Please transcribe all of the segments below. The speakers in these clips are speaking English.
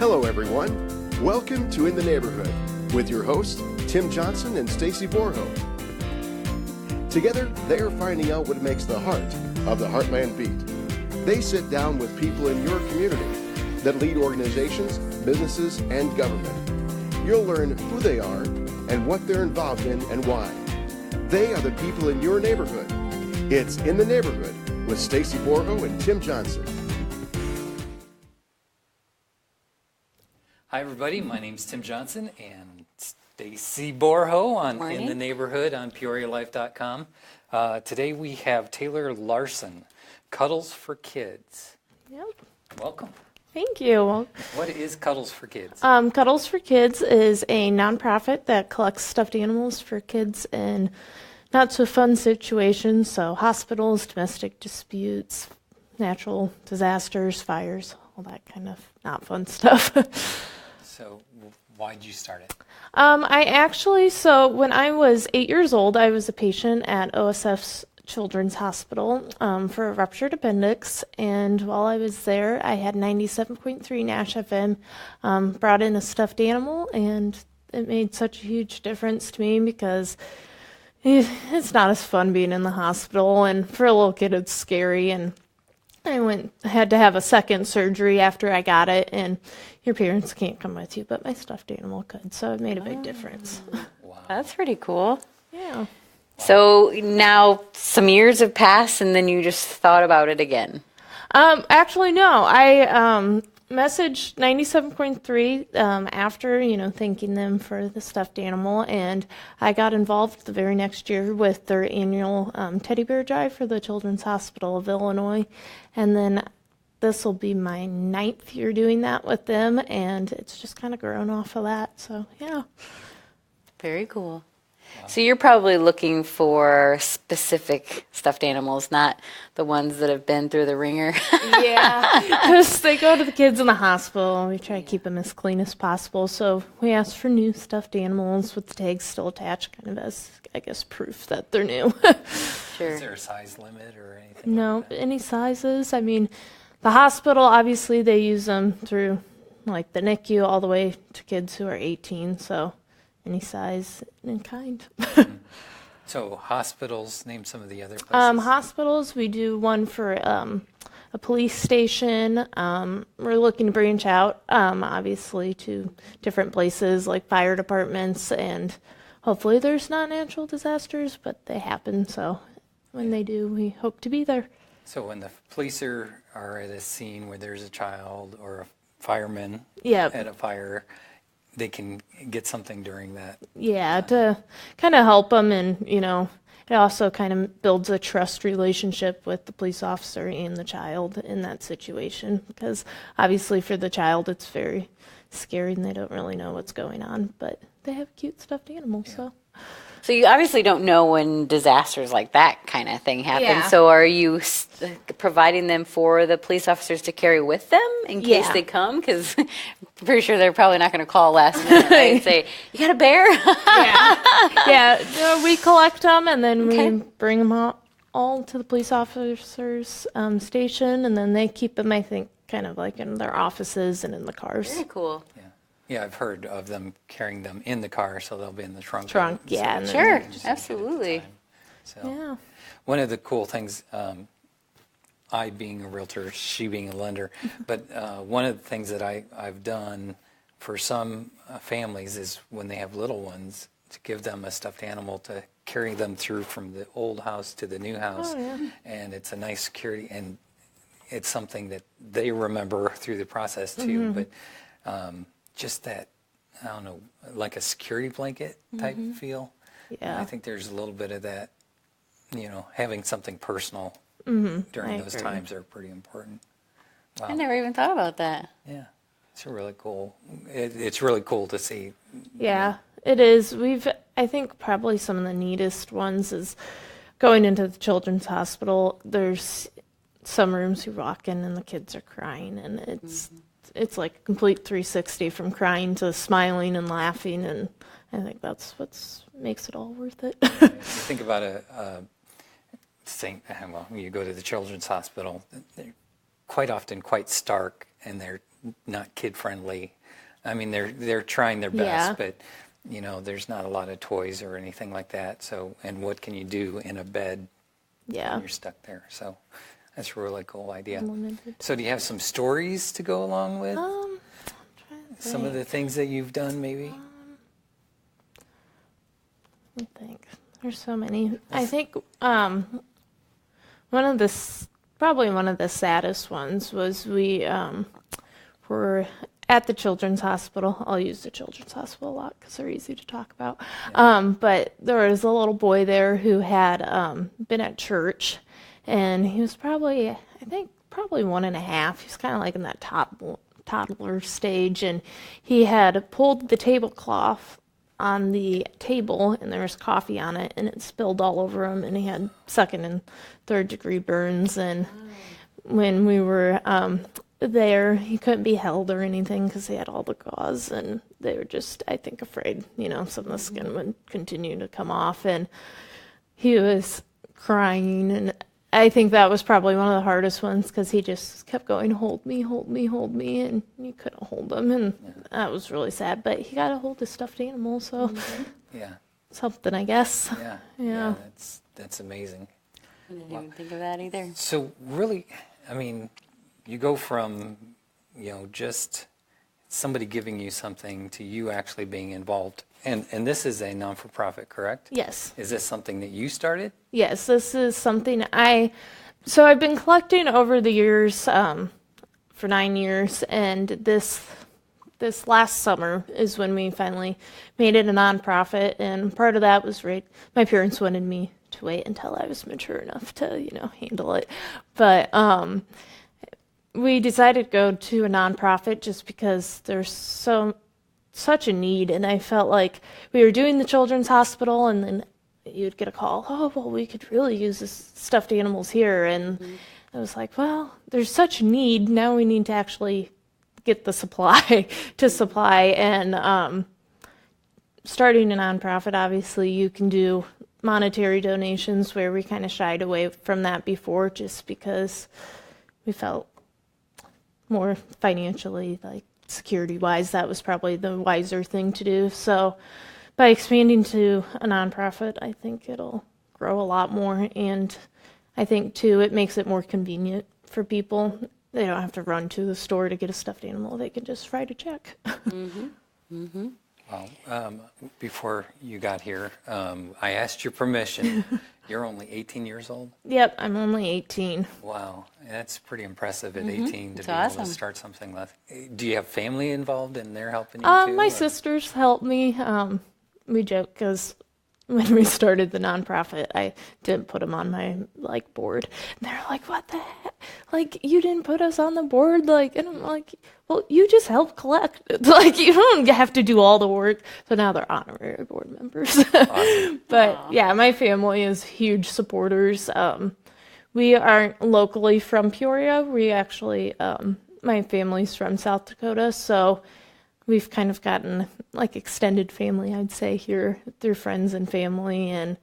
Hello, everyone. Welcome to In the Neighborhood with your hosts, Tim Johnson and Stacy Borho. Together, they are finding out what makes the heart of the Heartland beat. They sit down with people in your community that lead organizations, businesses, and government. You'll learn who they are and what they're involved in and why. They are the people in your neighborhood. It's In the Neighborhood with Stacy Borho and Tim Johnson. Hi, everybody. My name's Tim Johnson and Stacy Borho on Morning. In the Neighborhood on PeoriaLife.com. Today we have Taylor Larson, Cuddles for Kids. Yep. Welcome. Thank you. What is Cuddles for Kids? Cuddles for Kids is a nonprofit that collects stuffed animals for kids in not so fun situations, so hospitals, domestic disputes, natural disasters, fires, all that kind of not fun stuff. So why did you start it? So when I was 8 years old, I was a patient at OSF's Children's Hospital for a ruptured appendix, and while I was there, I had 97.3 NASH FM, brought in a stuffed animal, and it made such a huge difference to me because it's not as fun being in the hospital, and for a little kid, it's scary, and I had to have a second surgery after I got it, and your parents can't come with you, but my stuffed animal could, so it made a big difference. Wow. That's pretty cool. Yeah. So now some years have passed and then you just thought about it again. Actually, no. I messaged 97.3 after, thanking them for the stuffed animal, and I got involved the very next year with their annual teddy bear drive for the Children's Hospital of Illinois, and then this will be my 9th year doing that with them, and it's just kind of grown off of that, so yeah. Very cool. So you're probably looking for specific stuffed animals, not the ones that have been through the ringer. Yeah, because they go to the kids in the hospital. We try to keep them as clean as possible. So we ask for new stuffed animals with the tags still attached, kind of as, I guess, proof that they're new. Sure. Is there a size limit or anything? No, like that? any sizes. I mean, the hospital, obviously, they use them through, like, the NICU all the way to kids who are 18, so any size and kind. So hospitals, name some of the other places. Hospitals, we do one for a police station. We're looking to branch out, obviously, to different places like fire departments, and hopefully there's not natural disasters, but they happen. So when they do, we hope to be there. So when the police are at a scene where there's a child or a fireman Yep. at a fire, they can get something during that. Yeah, to kind of help them, and it also kind of builds a trust relationship with the police officer and the child in that situation, because obviously for the child it's very scary and they don't really know what's going on, but they have cute stuffed animals. So you obviously don't know when disasters like that kind of thing happen. Yeah. So are you providing them for the police officers to carry with them in case Yeah. they come? Because I'm pretty sure they're probably not going to call last minute right, and say, you got a bear? Yeah, we collect them and then Okay. we bring them all to the police officers' station, and then they keep them, I think, kind of like in their offices and in the cars. Very cool. Yeah, I've heard of them carrying them in the car, so they'll be in the trunk. Trunk, So yeah, and they Sure, just get it at the absolutely. time. So Yeah. one of the cool things, I being a realtor, she being a lender, but one of the things that I've done for some families is when they have little ones, to give them a stuffed animal to carry them through from the old house to the new house. Oh, yeah. And it's a nice security, and it's something that they remember through the process too. Mm-hmm. But just that, I don't know, like a security blanket type feel. Yeah. I think there's a little bit of that, having something personal I during those agree. times are pretty important. Wow. I never even thought about that. Yeah, it's a really cool. It's really cool to see. Yeah, it is. I think probably some of the neatest ones is going into the children's hospital. There's some rooms you walk in and the kids are crying, and it's like a complete 360 from crying to smiling and laughing, and I think that's what makes it all worth it. If you think about you go to the children's hospital, they're quite often quite stark, and they're not kid friendly. I mean, they're trying their best, but there's not a lot of toys or anything like that. So, and what can you do in a bed? Yeah. When you're stuck there. So that's a really cool idea. Limited. So do you have some stories to go along with? I'm trying to Some of the things that you've done, maybe? I think there's so many. I think probably one of the saddest ones was we were at the children's hospital. I'll use the children's hospital a lot because they're easy to talk about. Yeah. But there was a little boy there who had been at church, and he was probably 1.5. He was kind of like in that toddler stage, and he had pulled the tablecloth on the table, and there was coffee on it, and it spilled all over him, and he had second and third degree burns. And when we were there, he couldn't be held or anything because he had all the gauze, and they were just, I think, afraid, some of the skin would continue to come off, and he was crying, and I think that was probably one of the hardest ones because he just kept going, hold me, hold me, hold me, and you couldn't hold him, and that was really sad. But he got to hold the stuffed animal, so Yeah. something, I guess. Yeah. That's amazing. I didn't even think of that either. So really, I mean, you go from, just somebody giving you something to you actually being involved. And this is a non-for-profit, correct? Yes. Is this something that you started? Yes, this is something so I've been collecting over the years for 9 years, and this last summer is when we finally made it a nonprofit, and part of that was my parents wanted me to wait until I was mature enough to, handle it. But we decided to go to a nonprofit just because there's such a need, and I felt like we were doing the children's hospital, and then you'd get a call, oh, well, we could really use this stuffed animals here, and I was like, well, there's such need, now we need to actually get the supply and starting a nonprofit, obviously you can do monetary donations, where we kind of shied away from that before just because we felt more financially, like security-wise, that was probably the wiser thing to do. So by expanding to a nonprofit, I think it'll grow a lot more, and I think too it makes it more convenient for people. They don't have to run to the store to get a stuffed animal. They can just write a check. Well, before you got here, I asked your permission. You're only 18 years old? Yep, I'm only 18. Wow, that's pretty impressive at 18 to be able awesome. to start something like that. Do you have family involved and they're helping you too? My sisters help me. We joke because when we started the nonprofit, I didn't put them on my board. And they're like, "What the heck? You didn't put us on the board?" And I'm like, "Well, you just help collect. You don't have to do all the work." So now they're honorary board members. Awesome. But yeah, my family is huge supporters. We aren't locally from Peoria. We actually, my family's from South Dakota, so we've kind of gotten extended family, I'd say, here through friends and family, and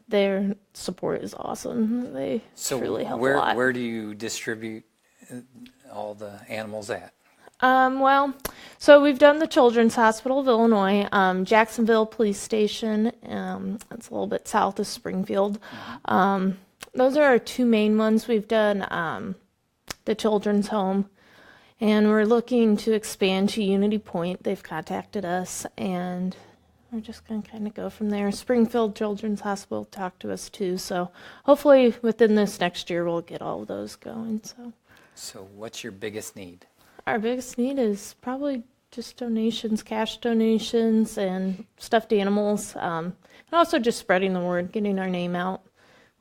their support is awesome. They really help a lot. Where do you distribute all the animals at? So we've done the Children's Hospital of Illinois, Jacksonville Police Station. That's a little bit south of Springfield. Those are our two main ones. We've done the Children's Home, and we're looking to expand to Unity Point. They've contacted us, and we're just going to kind of go from there. Springfield Children's Hospital talked to us too, so hopefully within this next year we'll get all of those going. So what's your biggest need? Our biggest need is probably just donations, cash donations, and stuffed animals, and also just spreading the word, getting our name out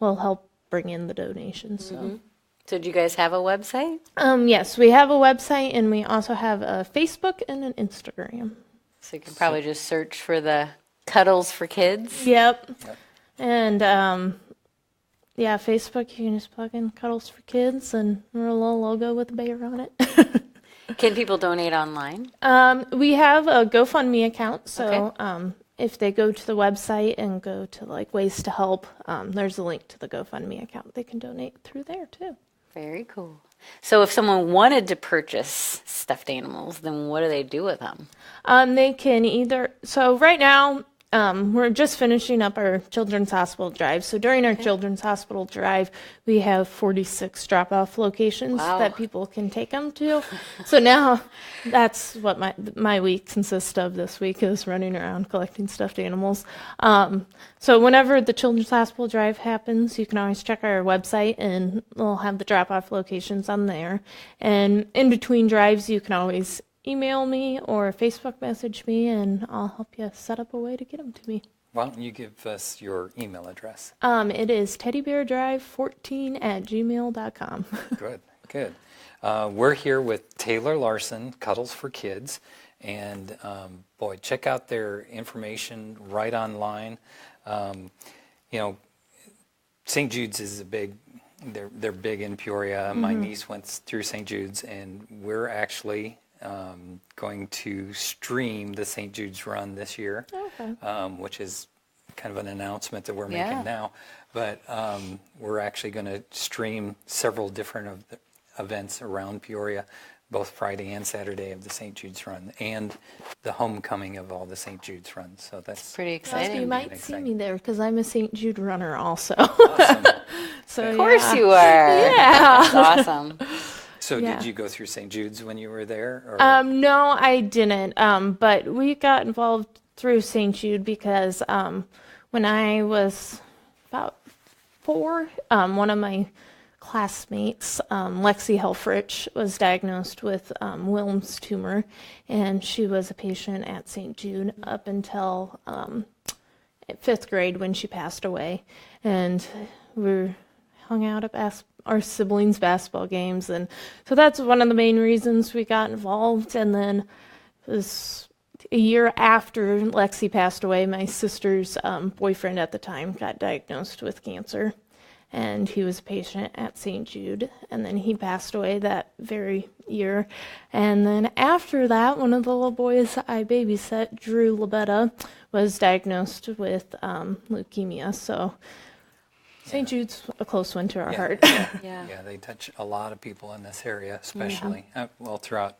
will help bring in the donations. So do you guys have a website? Yes, we have a website, and we also have a Facebook and an Instagram. So you can probably just search for the Cuddles for Kids. Yep. And Facebook, you can just plug in Cuddles for Kids, and we're a little logo with a bear on it. Can people donate online? We have a GoFundMe account, so if they go to the website and go to ways to help, there's a link to the GoFundMe account. They can donate through there too. Very cool. So if someone wanted to purchase stuffed animals, then what do they do with them? They can either, so right now, we're just finishing up our Children's Hospital drive. So during our Children's Hospital drive, we have 46 drop-off locations that people can take them to. So now that's what my week consists of this week, is running around collecting stuffed animals. So whenever the Children's Hospital drive happens, you can always check our website and we'll have the drop-off locations on there. And in between drives, you can always email me or Facebook message me, and I'll help you set up a way to get them to me. Why don't you give us your email address? It is teddybeardrive14@gmail.com. Good. We're here with Taylor Larson, Cuddles for Kids, and boy, check out their information right online. St. Jude's is they're big in Peoria. My niece went through St. Jude's, and we're actually going to stream the St. Jude's Run this year, which is kind of an announcement that we're making now. But we're actually going to stream several different events around Peoria, both Friday and Saturday of the St. Jude's Run, and the homecoming of all the St. Jude's runs. So that's pretty exciting. You might see me there because I'm a St. Jude runner also. Awesome. So of course you are. Yeah. That's awesome. So did you go through St. Jude's when you were there? Or? No, I didn't. But we got involved through St. Jude because when I was about 4, one of my classmates, Lexi Helfrich, was diagnosed with Wilms tumor, and she was a patient at St. Jude up until 5th grade when she passed away. And we hung out at our siblings' basketball games, and so that's one of the main reasons we got involved. And then it was a year after Lexi passed away, my sister's boyfriend at the time got diagnosed with cancer, and he was a patient at St. Jude, and then he passed away that very year. And then after that, one of the little boys I babysat, Drew Labetta, was diagnosed with leukemia. So St. Jude's a close one to our heart. Yeah, they touch a lot of people in this area, especially, throughout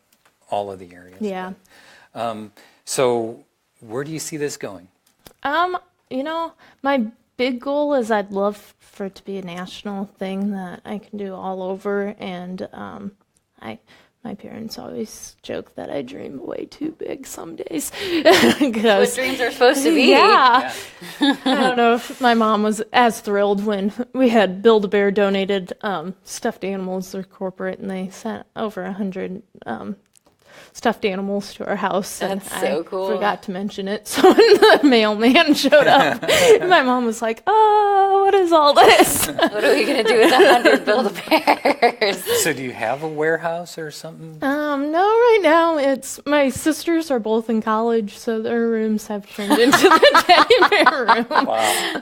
all of the areas. Yeah. But, so where do you see this going? My big goal is I'd love for it to be a national thing that I can do all over. And my parents always joke that I dream way too big some days. What dreams are supposed to be. Yeah. I don't know if my mom was as thrilled when we had Build-A-Bear donated stuffed animals. They're corporate, and they sent over 100 stuffed animals to our house. That's and so I cool. forgot to mention it. So when the mailman showed up, my mom was like, "Oh, what is all this?" What are we going to do with 100 Build-A-Bears? So do you have a warehouse or something? No, right now my sisters are both in college, so their rooms have turned into the teddy bear room. Wow.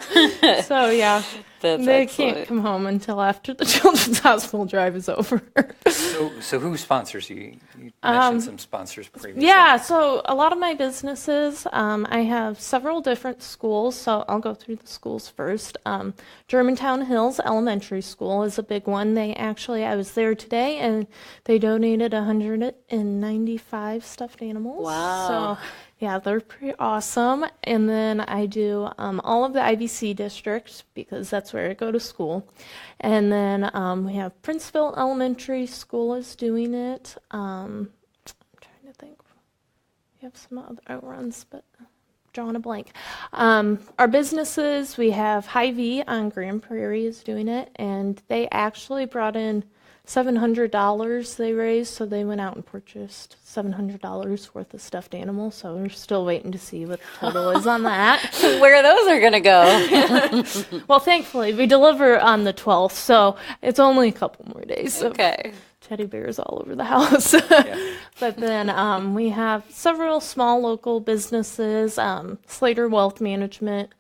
So yeah, That's they excellent. can't come home until after the Children's Hospital drive is over. So who sponsors you? You mentioned some sponsors previously. Yeah, so a lot of my businesses, I have several different schools, so I'll go through the schools first. Germantown Hills Elementary School is a big one. I was there today, and they donated 195 stuffed animals. Wow. So, yeah, they're pretty awesome. And then I do all of the IBC districts because that's where I go to school. And then we have Princeville Elementary School is doing it. I'm trying to think. We have some other outruns, but drawing a blank. Our businesses, we have Hy-Vee on Grand Prairie is doing it, and they actually brought in $700 they raised, so they went out and purchased $700 worth of stuffed animals, so we're still waiting to see what the total is on that. Where those are going to go. Well, thankfully, we deliver on the 12th, so it's only a couple more days. Okay. Teddy bears all over the house. But then we have several small local businesses, Slater Wealth Management,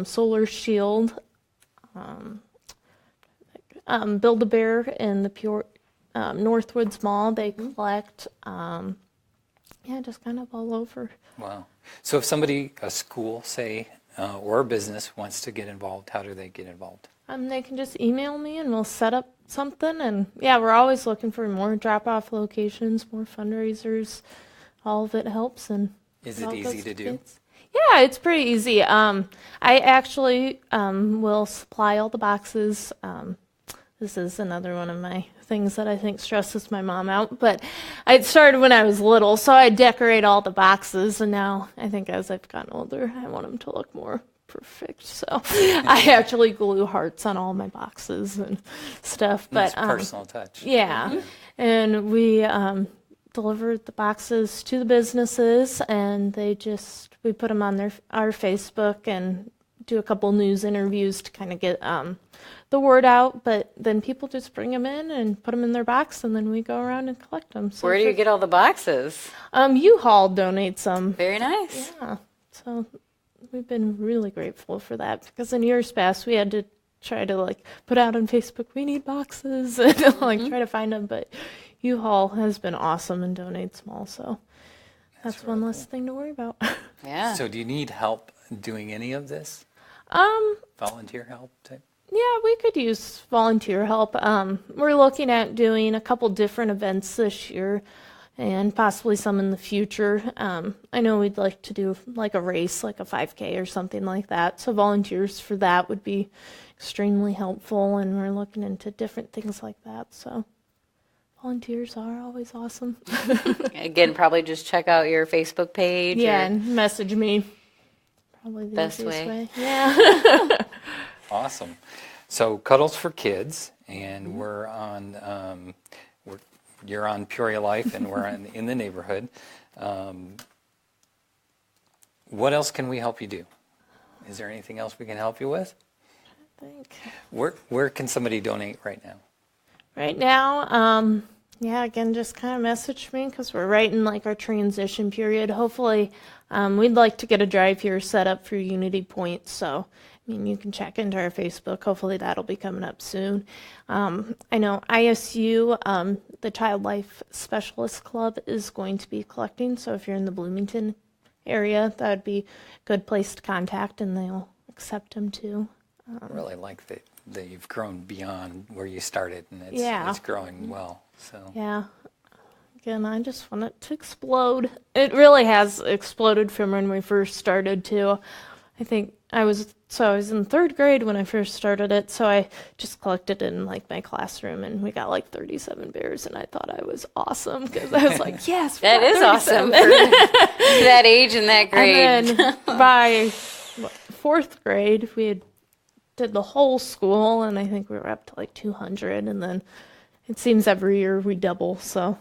Solar Shield, Build-A-Bear in the Northwoods Mall. They collect, just kind of all over. Wow. So if somebody, a school, say, or a business wants to get involved, how do they get involved? They can just email me, and we'll set up something. And yeah, we're always looking for more drop-off locations, more fundraisers. All of it helps. And Is it it all easy goes to do? kids. Yeah, it's pretty easy. I actually will supply all the boxes. This is another one of my things that I think stresses my mom out. But it started when I was little, so I decorate all the boxes. And now I think as I've gotten older, I want them to look more perfect. So I actually glue hearts on all my boxes and stuff. But It's personal touch. yeah, and we delivered the boxes to the businesses, and we put them on our Facebook and do a couple news interviews to kind of get the word out. But then people just bring them in and put them in their box, and then we go around and collect them. So Where do you get all the boxes? U-Haul donates them. Very nice. Yeah, so we've been really grateful for that, because in years past we had to try to like put out on Facebook, we need boxes, and like try to find them. But U-Haul has been awesome and donates them all, so that's one less thing to worry about. Yeah. So do you need help doing any of this? Volunteer help type? Yeah, we could use volunteer help. We're looking at doing a couple different events this year and possibly some in the future. I know we'd like to do like a race, like a 5K or something like that. So volunteers for that would be extremely helpful, and we're looking into different things like that. So volunteers are always awesome. Again, probably just check out your Facebook page. Yeah, or and message me. Probably the Best easiest way. Yeah. Awesome. So Cuddles for Kids, and we're on, you're on Peoria Life, and we're in the neighborhood. What else can we help you do? Is there anything else we can help you with? I think. Where can somebody donate right now? Right now, yeah, again, just kind of message me, because we're right in like our transition period. Hopefully, we'd like to get a drive here set up for Unity Point. So, I mean, you can check into our Facebook. Hopefully that'll be coming up soon. I know ISU, the Child Life Specialist Club, is going to be collecting. So if you're in the Bloomington area, that would be a good place to contact, and they'll accept them too. I really like that you've grown beyond where you started, and Yeah. it's growing well. So Yeah. Again, I just want it to explode. It really has exploded from when we first started too. I think I was in third grade when I first started it, so I just collected in like my classroom, and we got like 37 bears, and I thought I was awesome, because I was like, yes, that is 37. awesome for that age and that grade. And then by fourth grade, we did the whole school, and I think we were up to like 200, and then it seems every year we double, so.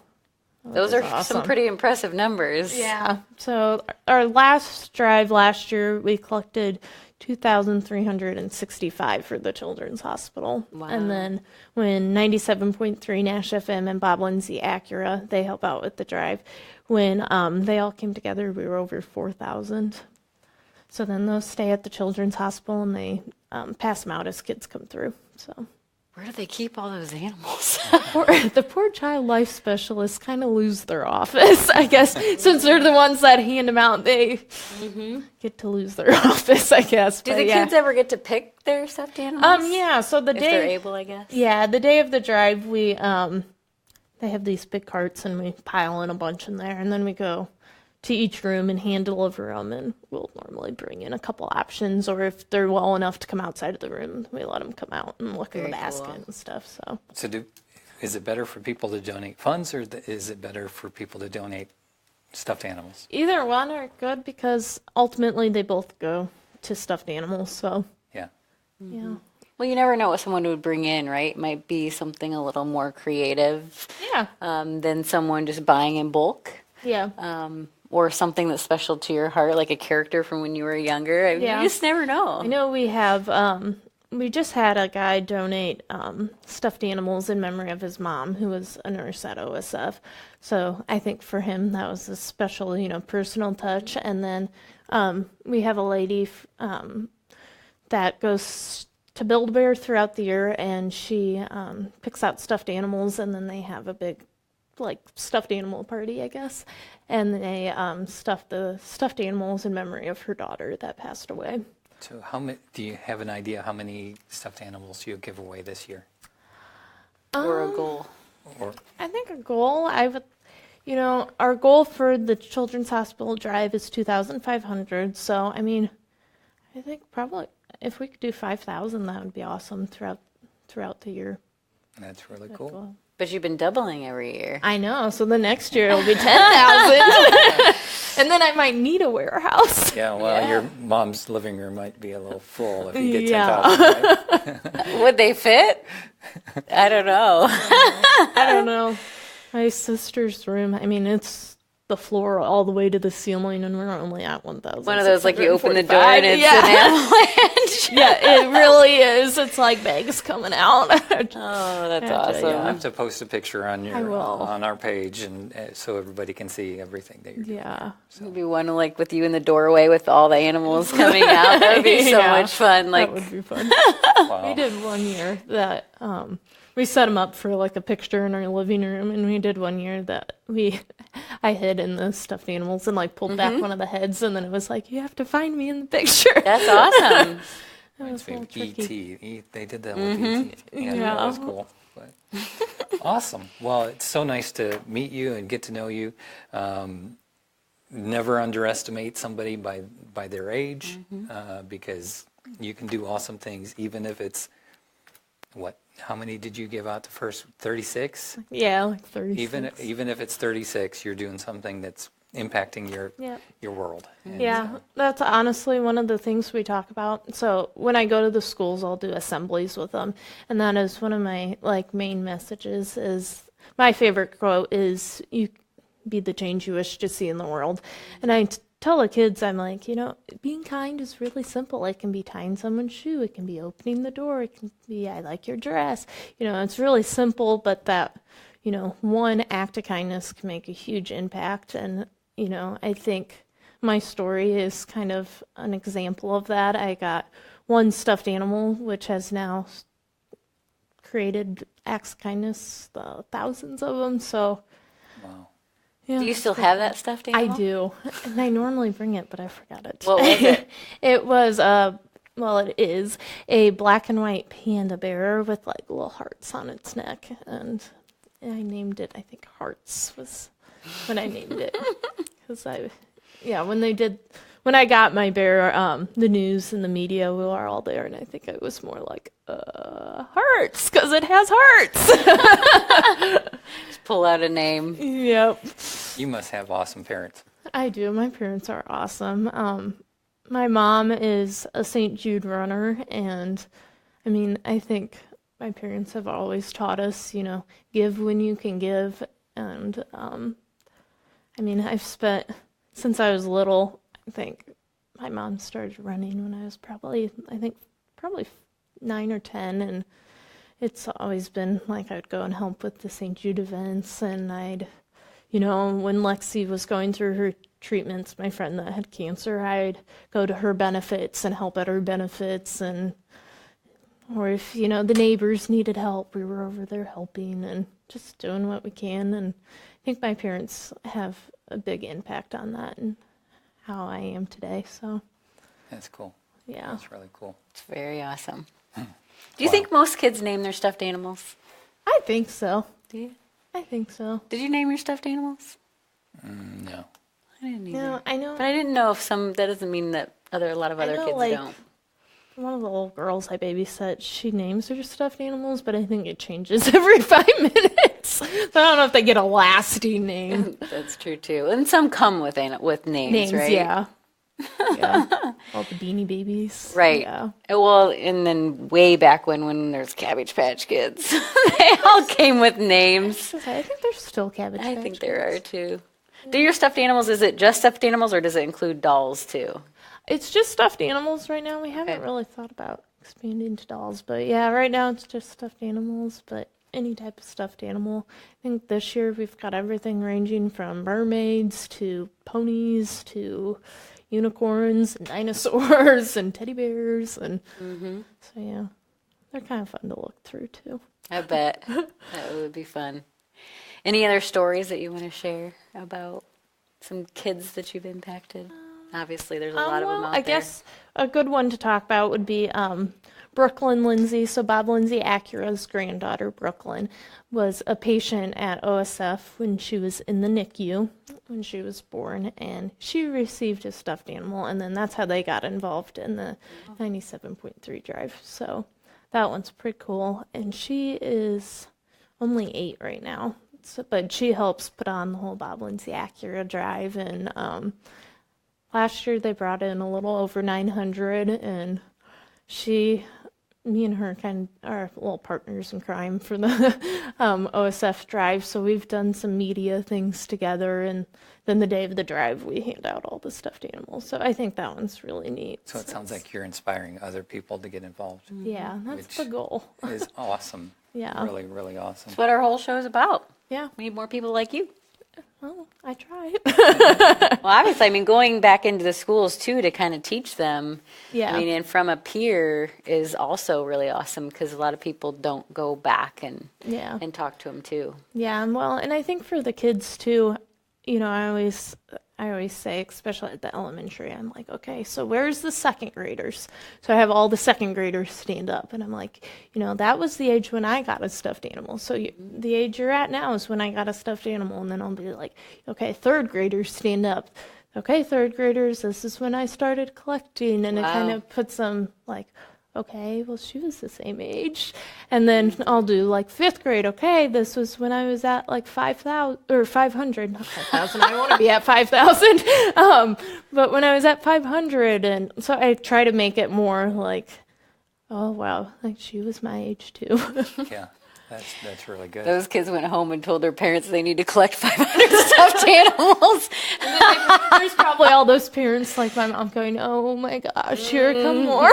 Those are some pretty impressive numbers. Yeah. So our last drive last year, we collected 2,365 for the Children's Hospital. Wow. And then when 97.3 Nash FM and Bob Lindsay Acura, they help out with the drive, when they all came together, we were over 4,000. So then those stay at the Children's Hospital, and they pass them out as kids come through. So. Where do they keep all those animals? The poor child life specialists kind of lose their office, I guess. Since they're the ones that hand them out, they get to lose their office, I guess. Do the kids ever get to pick their stuffed animals? Yeah, so the if day... they're able, I guess. Yeah, the day of the drive, we, they have these big carts, and we pile in a bunch in there, and then we go to each room and hand deliver them, and we'll normally bring in a couple options, or if they're well enough to come outside of the room, we let them come out and look in the basket and stuff. So is it better for people to donate funds, or is it better for people to donate stuffed animals? Either one are good, because ultimately they both go to stuffed animals. So Yeah. yeah. Well, you never know what someone would bring in, right? It might be something a little more creative Yeah. than someone just buying in bulk. Yeah. Or something that's special to your heart, like a character from when you were younger. You just never know. I know we have, we just had a guy donate stuffed animals in memory of his mom, who was a nurse at OSF. So I think for him that was a special, personal touch. And then we have a lady that goes to Build-A-Bear throughout the year, and she picks out stuffed animals, and then they have a big stuffed animal party, I guess, and they stuff the stuffed animals in memory of her daughter that passed away. So do you have an idea how many stuffed animals you'll give away this year? or a goal? Or I think a goal, our goal for the Children's Hospital drive is 2,500. So, I mean, I think probably if we could do 5,000, that would be awesome throughout the year. that's really cool. But you've been doubling every year. I know. So the next year it'll be 10,000. And then I might need a warehouse. Yeah, well, your mom's living room might be a little full if you get Yeah. 10,000, right? Would they fit? I don't know. I don't know. My sister's room, I mean, it's the floor all the way to the ceiling, and we're only at 1,000. One of those, like, you open the door and it's an avalanche. Yeah, it really is. It's like bags coming out. Oh, that's awesome. I'll have to post a picture on I will. on our page, and so everybody can see everything that you're doing. Yeah. Maybe one like with you in the doorway with all the animals coming out. That would be so Yeah. much fun. Like, That would be fun. Wow. We did one year that we set them up for like a picture in our living room, and we did one year that I hid in the stuffed animals and like pulled back one of the heads, and then it was like, you have to find me in the picture. that's awesome. That was a little tricky. E.T. They did that with E.T. Yeah, that was cool. But awesome. Well, it's so nice to meet you and get to know you. Never underestimate somebody by their age, because you can do awesome things, even if it's, how many did you give out to first? 36? Yeah, like 36. Even if it's 36, you're doing something that's impacting Yep. your world. And, Yeah, that's honestly one of the things we talk about. So when I go to the schools, I'll do assemblies with them, and that is one of my like main messages. Is my favorite quote is, "You be the change you wish to see in the world," and I tell the kids, I'm like, being kind is really simple. It can be tying someone's shoe. It can be opening the door. It can be, I like your dress. It's really simple, but that, one act of kindness can make a huge impact. And, I think my story is kind of an example of that. I got one stuffed animal, which has now created acts of kindness, thousands of them. So, wow. yeah. Do you still have that stuffed animal? I do, and I normally bring it, but I forgot it. What was it? It was it is a black and white panda bear with like little hearts on its neck, and I named it. I think Hearts was when I named it, because when I got my bear, the news and the media were all there, and I think I was more like Hearts, because it has hearts. Just pull out a name. Yep. You must have awesome parents. I do. My parents are awesome. My mom is a St. Jude runner, and I mean, I think my parents have always taught us, give when you can give. And I mean, I've spent, since I was little, I think my mom started running when I was probably 9 or 10, and it's always been like I would go and help with the St. Jude events, and I'd, when Lexi was going through her treatments, my friend that had cancer, I'd go to her benefits and help at her benefits, or if, the neighbors needed help, we were over there helping and just doing what we can. And I think my parents have a big impact on that and how I am today. So, That's cool. yeah. That's really cool. It's very awesome. Do you think most kids name their stuffed animals? I think so. Do you? I think so. Did you name your stuffed animals? No. I didn't either. Yeah, I know. But I didn't know if that doesn't mean that a lot of other know, kids like, don't. One of the little girls I babysit, she names her stuffed animals, but I think it changes every 5 minutes. So I don't know if they get a lasting name. That's true too. And some come with names, right? Yeah. Yeah. All the Beanie Babies. Right. Yeah. Well, and then way back when there's Cabbage Patch Kids, they all came with names. I think there's still Cabbage I Patch think there Kids. are too. Do your stuffed animals, is it just stuffed animals or does it include dolls too? It's just stuffed animals right now. We haven't Okay. really thought about expanding to dolls, but yeah, right now it's just stuffed animals, but any type of stuffed animal. I think this year we've got everything ranging from mermaids to ponies to unicorns and dinosaurs and teddy bears, and so yeah, they're kind of fun to look through too. I bet. That would be fun. Any other stories that you want to share about some kids that you've impacted? Obviously, there's a lot of them out I there. guess a good one to talk about would be Brooklyn Lindsay, so Bob Lindsay Acura's granddaughter, Brooklyn, was a patient at OSF when she was in the NICU, when she was born, and she received a stuffed animal, and then that's how they got involved in the 97.3 drive. So that one's pretty cool, and she is only 8 right now. So, but she helps put on the whole Bob Lindsay Acura drive, and last year they brought in a little over 900, and me and her kind of are little partners in crime for the OSF drive, so we've done some media things together, and then the day of the drive we hand out all the stuffed animals, so I think that one's really neat. So it sounds like you're inspiring other people to get involved. Yeah, that's the goal. Is awesome. Yeah. Really, really awesome. That's what our whole show is about. Yeah. We need more people like you. Well, I try. Well, obviously, I mean, going back into the schools too to kind of teach them. Yeah. I mean, and from a peer is also really awesome because a lot of people don't go back and talk to them too. Yeah, well, and I think for the kids too, you know, I always say, especially at the elementary, I'm like, okay, so where's the second graders? So I have all the second graders stand up, and I'm like, you know, that was the age when I got a stuffed animal. So the age you're at now is when I got a stuffed animal, and then I'll be like, okay, third graders stand up. Okay, third graders, this is when I started collecting, and it kind of puts them like, okay, well, she was the same age. And then I'll do like 5th grade. Okay, this was when I was at like 5,000 or 500, not 5,000. I want to be at 5,000. But when I was at 500, and so I try to make it more like, oh wow, like she was my age too. Yeah, that's really good. Those kids went home and told their parents they need to collect 500 stuffed animals. And then there's probably all those parents like my mom going, oh my gosh, here come more.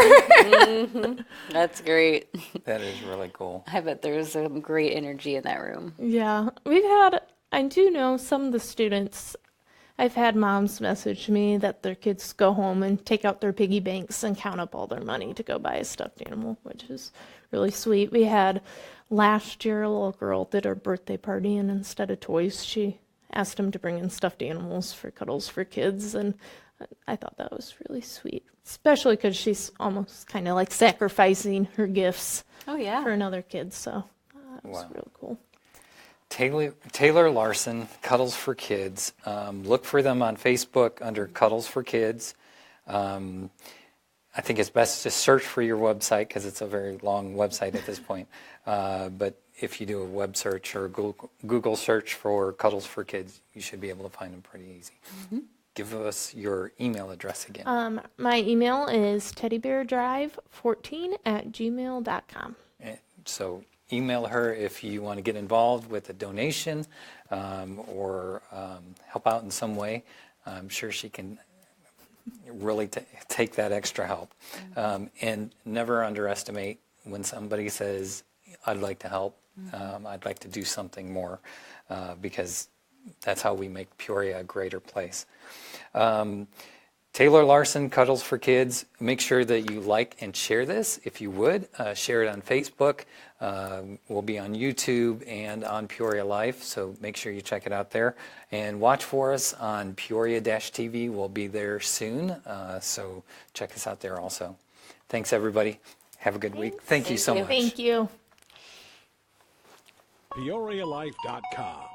That's great. That is really cool. I bet there's some great energy in that room. Yeah, I do know some of the students, I've had moms message me that their kids go home and take out their piggy banks and count up all their money to go buy a stuffed animal, which is really sweet. We had last year a little girl did her birthday party, and instead of toys, she asked them to bring in stuffed animals for Cuddles for Kids, and I thought that was really sweet, especially because she's almost kind of like sacrificing her gifts Oh, yeah. for another kid, so that was Wow. real cool. Taylor Larson, Cuddles for Kids. Look for them on Facebook under Cuddles for Kids. I think it's best to search for your website because it's a very long website at this point. But if you do a web search or a Google search for Cuddles for Kids, you should be able to find them pretty easy. Mm-hmm. Give us your email address again. My email is teddyberdrive14@gmail.com. So email her if you want to get involved with a donation or help out in some way. I'm sure she can really take that extra help. And never underestimate when somebody says, I'd like to help, I'd like to do something more, because that's how we make Peoria a greater place. Taylor Larson, Cuddles for Kids. Make sure that you like and share this. If you would, share it on Facebook. We'll be on YouTube and on Peoria Life, so make sure you check it out there. And watch for us on Peoria-TV. We'll be there soon, so check us out there also. Thanks, everybody. Have a good week. Thank you so much. Thank you. PeoriaLife.com